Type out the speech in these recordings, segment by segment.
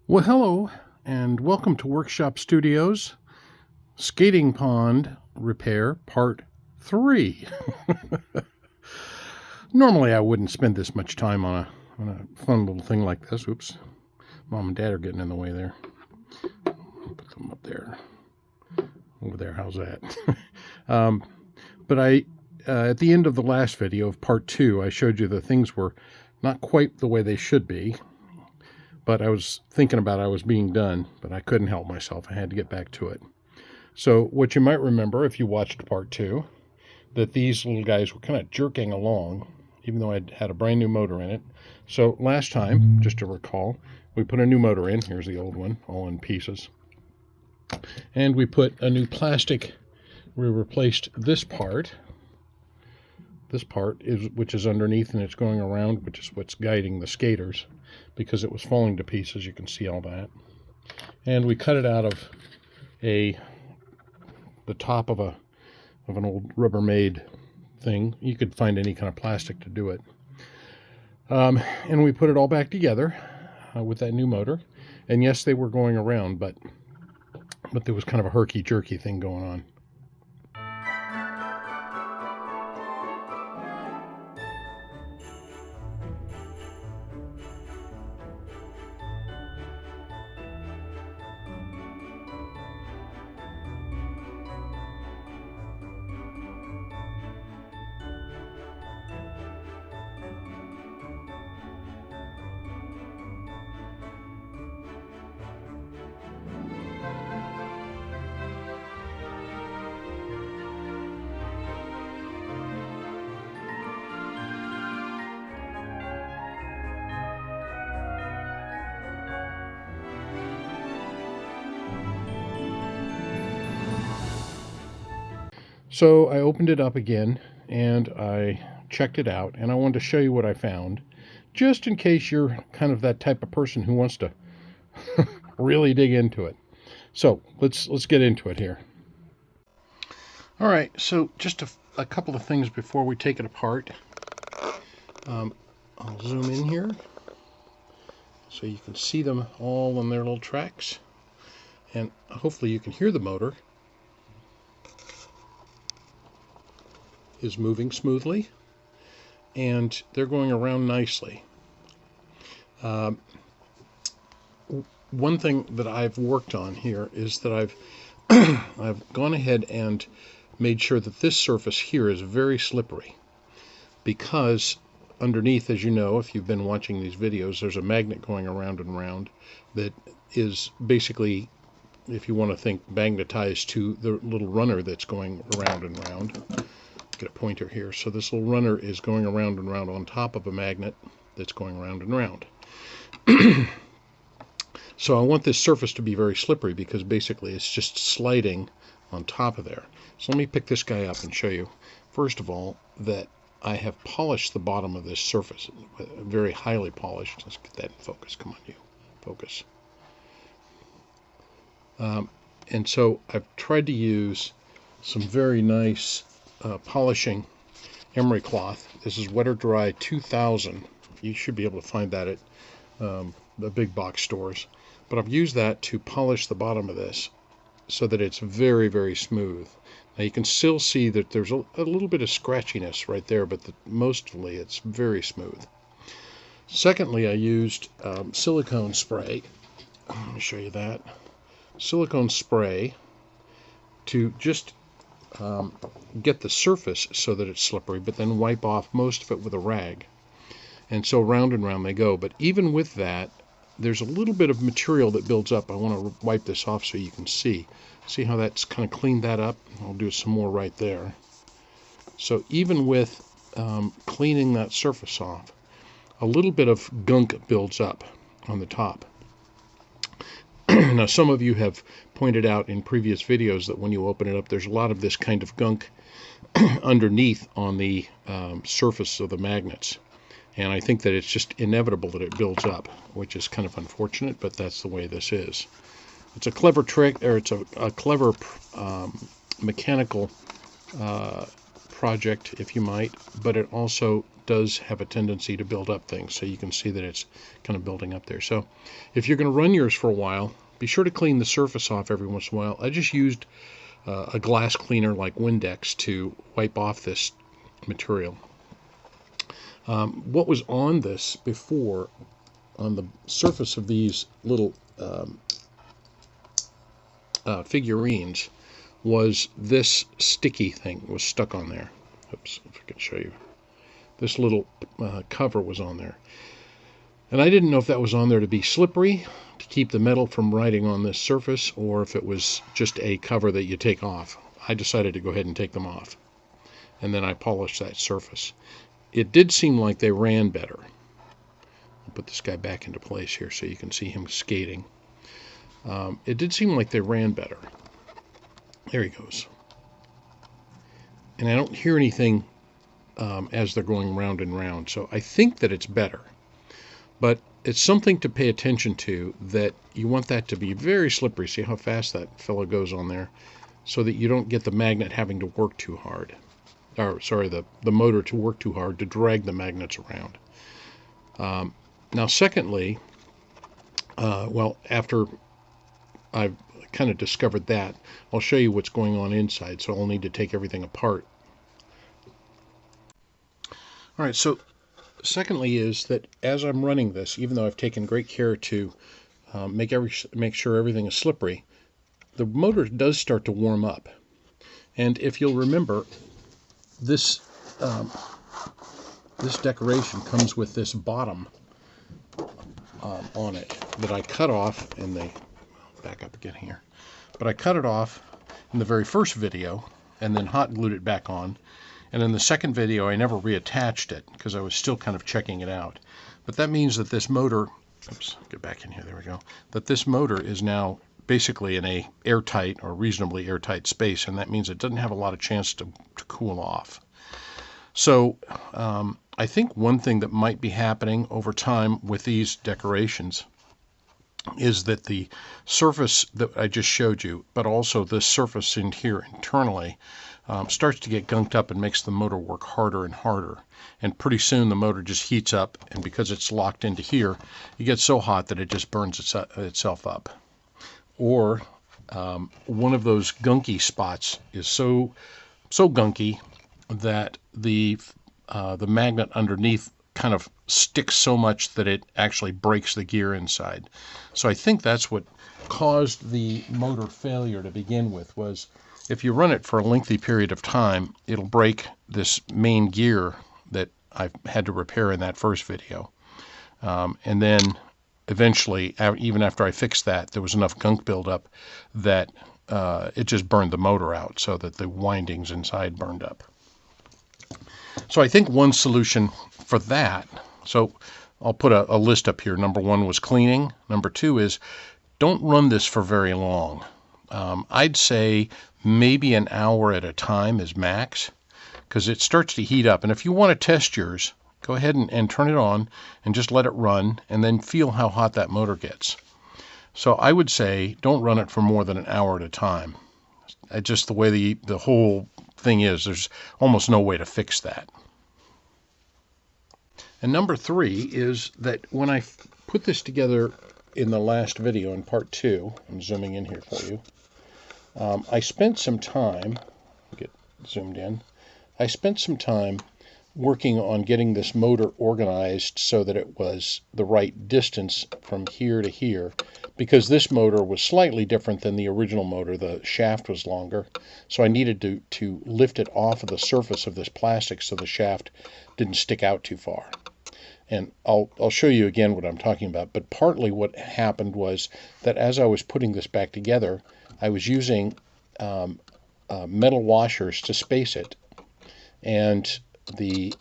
Well, hello, and welcome to Workshop Studios Skating Pond Repair Part 3. Normally, I wouldn't spend this much time on a fun little thing like this. Oops, Mom and Dad are getting in the way there. Put them up there. Over there, how's that? But at the end of the last video of Part 2, I showed you that things were not quite the way they should be. But I was thinking about I was being done, but I couldn't help myself. I had to get back to it. So what you might remember if you watched part 2, that these little guys were kind of jerking along, even though I had a brand new motor in it. So last time, just to recall, we put a new motor in. Here's the old one, all in pieces. And we put a new plastic. We replaced this part. This part, which is underneath and it's going around, which is what's guiding the skaters, because it was falling to pieces. You can see all that. And we cut it out of the top of an old Rubbermaid thing. You could find any kind of plastic to do it. And we put it all back together with that new motor. And yes, they were going around, but there was kind of a herky-jerky thing going on. So I opened it up again and I checked it out, and I wanted to show you what I found, just in case you're kind of that type of person who wants to really dig into it. So let's get into it here. All right, so just a couple of things before we take it apart. I'll zoom in here so you can see them all on their little tracks, and hopefully you can hear the motor is moving smoothly, and they're going around nicely. One thing that I've worked on here is that I've gone ahead and made sure that this surface here is very slippery, because underneath, as you know, if you've been watching these videos, there's a magnet going around and around that is basically, if you want to think, magnetized to the little runner that's going around and around. Get a pointer here. So this little runner is going around and around on top of a magnet that's going around and around. So I want this surface to be very slippery, because basically it's just sliding on top of there. So let me pick this guy up and show you, first of all, that I have polished the bottom of this surface, very highly polished. Let's get that in focus. Come on, you. Focus. And so I've tried to use some very nice polishing emery cloth. This is Wet or Dry 2000. You should be able to find that at the big box stores. But I've used that to polish the bottom of this so that it's very, very smooth. Now you can still see that there's a little bit of scratchiness right there, but mostly it's very smooth. Secondly, I used silicone spray. Let me show you that. Silicone spray to just get the surface so that it's slippery, but then wipe off most of it with a rag. And so round and round they go. But even with that, there's a little bit of material that builds up. I want to wipe this off so you can see. See how that's kind of cleaned that up? I'll do some more right there. So even with cleaning that surface off, a little bit of gunk builds up on the top. Now, some of you have pointed out in previous videos that when you open it up, there's a lot of this kind of gunk underneath on the surface of the magnets. And I think that it's just inevitable that it builds up, which is kind of unfortunate, but that's the way this is. It's a clever trick, or it's a clever mechanical project, if you might, but it also does have a tendency to build up things. So you can see that it's kind of building up there. So if you're going to run yours for a while, be sure to clean the surface off every once in a while. I just used a glass cleaner like Windex to wipe off this material. What was on this before, on the surface of these little figurines, was this sticky thing was stuck on there. Oops, if I can show you. This little cover was on there. And I didn't know if that was on there to be slippery, to keep the metal from riding on this surface, or if it was just a cover that you take off. I decided to go ahead and take them off. And then I polished that surface. It did seem like they ran better. I'll put this guy back into place here so you can see him skating. It did seem like they ran better. There he goes. And I don't hear anything as they're going round and round. So I think that it's better. But it's something to pay attention to, that you want that to be very slippery. See how fast that fellow goes on there? So that you don't get the magnet having to work too hard. Or, sorry, the motor to work too hard to drag the magnets around. Now, secondly, well, after I've kind of discovered that, I'll show you what's going on inside, so I'll need to take everything apart. All right, so secondly is that as I'm running this, even though I've taken great care to make sure everything is slippery, the motor does start to warm up. And if you'll remember, this decoration comes with this bottom on it that I cut off in the, back up again here, but I cut it off in the very first video and then hot glued it back on. And in the second video, I never reattached it because I was still kind of checking it out. But that means that this motor, oops, get back in here, there we go, that this motor is now basically in a airtight or reasonably airtight space, and that means it doesn't have a lot of chance to cool off. So I think one thing that might be happening over time with these decorations is that the surface that I just showed you, but also this surface in here internally, starts to get gunked up and makes the motor work harder and harder. And pretty soon the motor just heats up, and because it's locked into here, it gets so hot that it just burns itself up. Or one of those gunky spots is so gunky that the magnet underneath kind of sticks so much that it actually breaks the gear inside. So I think that's what caused the motor failure to begin with, was if you run it for a lengthy period of time, it'll break this main gear that I've had to repair in that first video. And then eventually, even after I fixed that, there was enough gunk buildup that it just burned the motor out, so that the windings inside burned up. So I think one solution for that, so I'll put a list up here. Number one was cleaning. Number two is don't run this for very long. I'd say maybe an hour at a time is max, because it starts to heat up. And if you want to test yours, go ahead and turn it on and just let it run, and then feel how hot that motor gets. So I would say don't run it for more than an hour at a time. Just the way the whole thing is, there's almost no way to fix that. And number three is that when I put this together in the last video, in part 2, I'm zooming in here for you, I spent some time, get zoomed in, I spent some time working on getting this motor organized so that it was the right distance from here to here, because this motor was slightly different than the original motor. The shaft was longer, so I needed to lift it off of the surface of this plastic so the shaft didn't stick out too far. And I'll show you again what I'm talking about, but partly what happened was that as I was putting this back together, I was using metal washers to space it, and the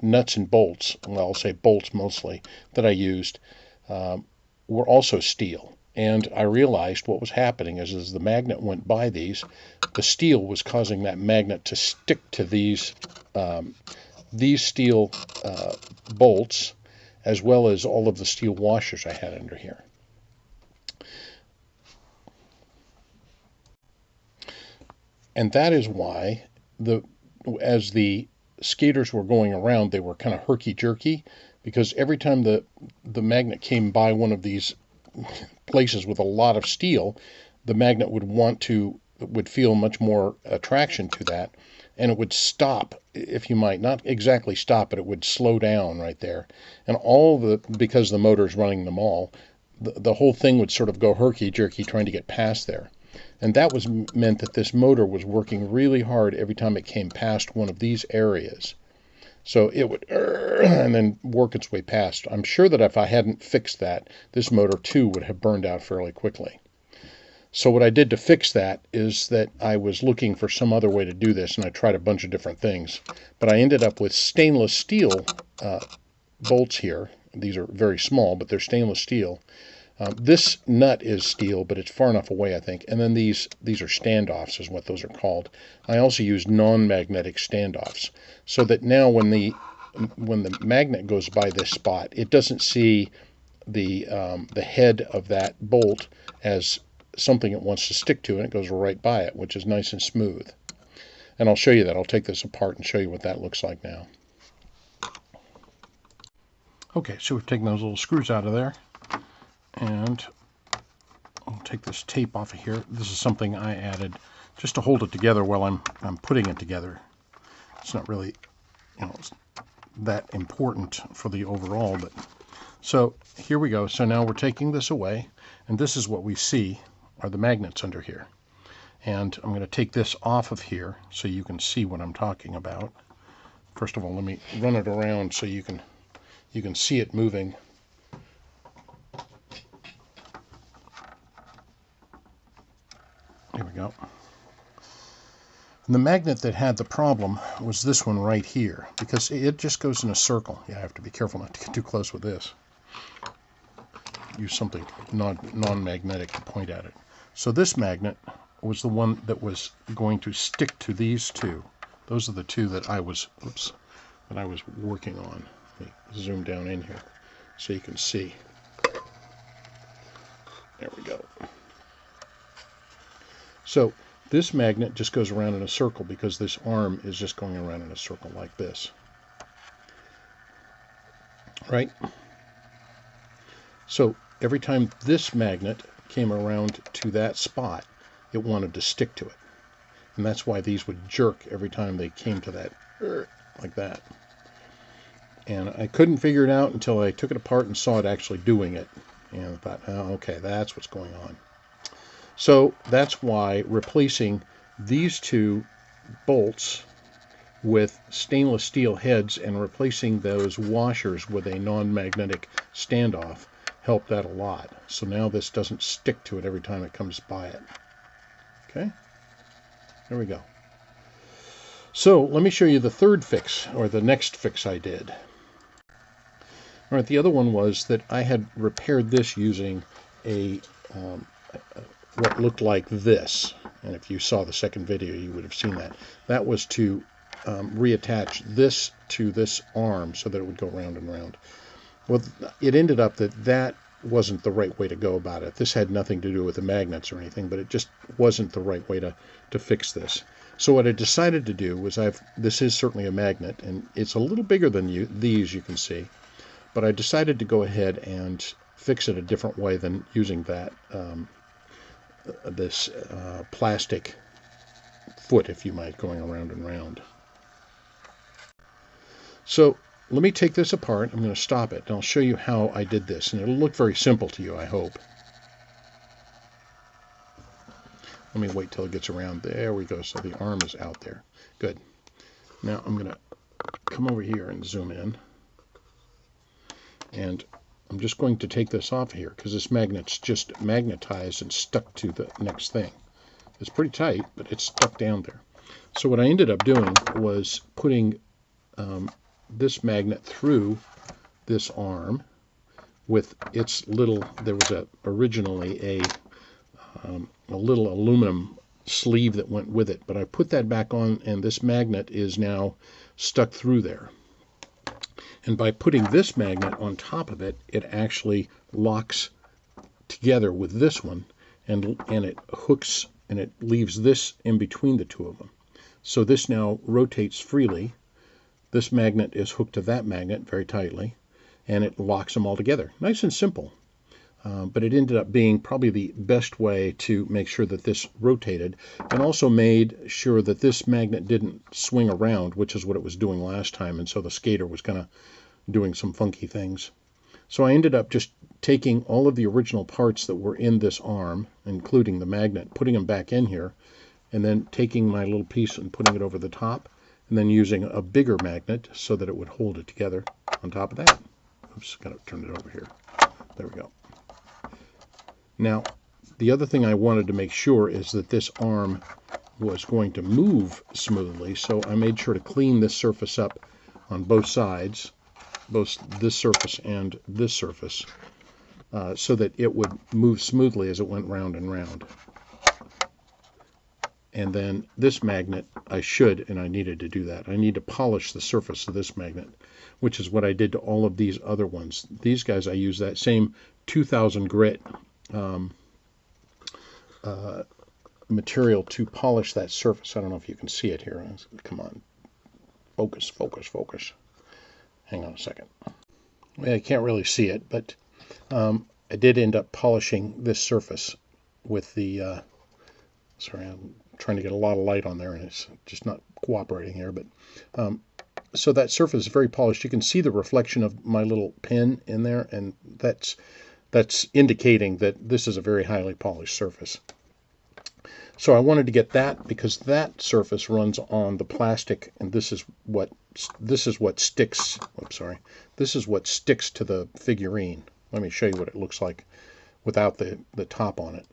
nuts and bolts, well, I'll say bolts mostly, that I used were also steel. And I realized what was happening is as the magnet went by these, the steel was causing that magnet to stick to these steel bolts, as well as all of the steel washers I had under here. And that is why as the skaters were going around, they were kind of herky-jerky, because every time the magnet came by one of these places with a lot of steel, the magnet would feel much more attraction to that, and it would stop, if you might, not exactly stop, but it would slow down right there. And because the motor's running them all, the whole thing would sort of go herky-jerky trying to get past there. And that meant that this motor was working really hard every time it came past one of these areas. So it would and then work its way past. I'm sure that if I hadn't fixed that, this motor too would have burned out fairly quickly. So what I did to fix that is that I was looking for some other way to do this, and I tried a bunch of different things. But I ended up with stainless steel bolts here. These are very small, but they're stainless steel. This nut is steel, but it's far enough away, I think. And then these are standoffs, is what those are called. I also use non-magnetic standoffs, so that now when the magnet goes by this spot, it doesn't see the head of that bolt as something it wants to stick to, and it goes right by it, which is nice and smooth. And I'll show you that. I'll take this apart and show you what that looks like now. Okay, so we've taken those little screws out of there, and I'll take this tape off of here. This is something I added just to hold it together while I'm putting it together. It's not really, that important for the overall, but so here we go. So now we're taking this away, and this is what we see are the magnets under here. And I'm going to take this off of here so you can see what I'm talking about. First of all, let me run it around so you can see it moving. There we go. And the magnet that had the problem was this one right here, because it just goes in a circle. Yeah, I have to be careful not to get too close with this. Use something non-magnetic to point at it. So this magnet was the one that was going to stick to these two. Those are the two that I was working on. Let me zoom down in here so you can see. There we go. So this magnet just goes around in a circle because this arm is just going around in a circle like this. Right? So every time this magnet came around to that spot, it wanted to stick to it. And that's why these would jerk every time they came to that, like that. And I couldn't figure it out until I took it apart and saw it actually doing it. And I thought, oh, okay, that's what's going on. So that's why replacing these two bolts with stainless steel heads and replacing those washers with a non-magnetic standoff helped that a lot. So now this doesn't stick to it every time it comes by it. Okay, there we go. So let me show you the third fix, or the next fix I did. All right, the other one was that I had repaired this using what looked like this. And if you saw the second video, you would have seen that. That was to reattach this to this arm so that it would go round and round. Well, it ended up that wasn't the right way to go about it. This had nothing to do with the magnets or anything, but it just wasn't the right way to fix this. So what I decided to do was this is certainly a magnet, and it's a little bigger than these, you can see. But I decided to go ahead and fix it a different way than using that this plastic foot, if you might, going around and round. So let me take this apart. I'm going to stop it, and I'll show you how I did this. And it'll look very simple to you, I hope. Let me wait till it gets around. There we go. So the arm is out there. Good. Now I'm going to come over here and zoom in. And I'm just going to take this off here because this magnet's just magnetized and stuck to the next thing. It's pretty tight, but it's stuck down there. So what I ended up doing was putting this magnet through this arm with its little, there was originally a little aluminum sleeve that went with it, but I put that back on, and this magnet is now stuck through there. And by putting this magnet on top of it, it actually locks together with this one, and it hooks, and it leaves this in between the two of them. So this now rotates freely. This magnet is hooked to that magnet very tightly, and it locks them all together. Nice and simple. But it ended up being probably the best way to make sure that this rotated, and also made sure that this magnet didn't swing around, which is what it was doing last time, and so the skater was kind of doing some funky things. So I ended up just taking all of the original parts that were in this arm, including the magnet, putting them back in here, and then taking my little piece and putting it over the top, and then using a bigger magnet so that it would hold it together on top of that. Oops, got to turn it over here. There we go. Now, the other thing I wanted to make sure is that this arm was going to move smoothly, so I made sure to clean this surface up on both sides, both this surface and this surface, so that it would move smoothly as it went round and round. And then this magnet, I needed to do that. I need to polish the surface of this magnet, which is what I did to all of these other ones. These guys, I use that same 2000 grit material to polish that surface. I don't know if you can see it here. Come on. Focus, focus, focus. Hang on a second. I can't really see it, but I did end up polishing this surface with the... sorry, I'm trying to get a lot of light on there, and it's just not cooperating here. But so that surface is very polished. You can see the reflection of my little pin in there, and that's indicating that this is a very highly polished surface. So I wanted to get that because that surface runs on the plastic, and this is what sticks. Oops, sorry. This is what sticks to the figurine. Let me show you what it looks like without the top on it.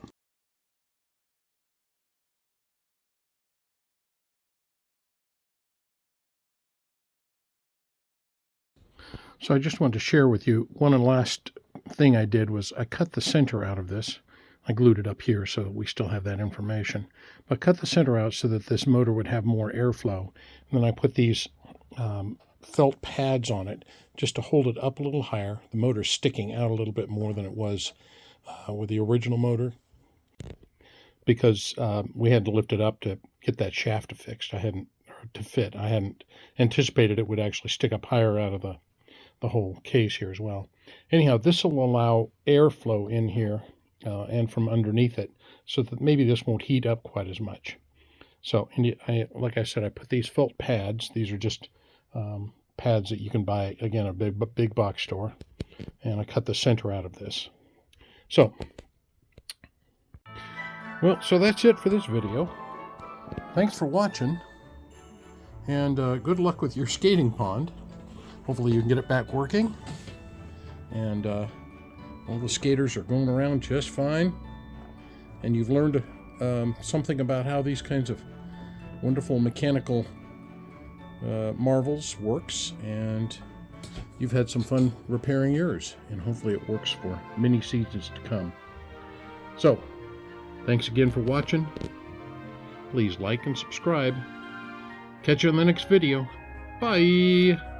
So I just wanted to share with you one last thing I did was I cut the center out of this. I glued it up here so that we still have that information. But cut the center out so that this motor would have more airflow. And then I put these felt pads on it just to hold it up a little higher. The motor's sticking out a little bit more than it was with the original motor, because we had to lift it up to get that shaft fixed. I hadn't anticipated it would actually stick up higher out of the whole case here as well. Anyhow, this will allow airflow in here and from underneath it, so that maybe this won't heat up quite as much. So, like I said, I put these felt pads. These are just pads that you can buy, again, at a big box store. And I cut the center out of this. So, well, so that's it for this video. Thanks for watching, and good luck with your skating pond. Hopefully you can get it back working, and all the skaters are going around just fine, and you've learned something about how these kinds of wonderful mechanical marvels works, and you've had some fun repairing yours, and hopefully it works for many seasons to come. So, thanks again for watching. Please like and subscribe. Catch you on the next video. Bye!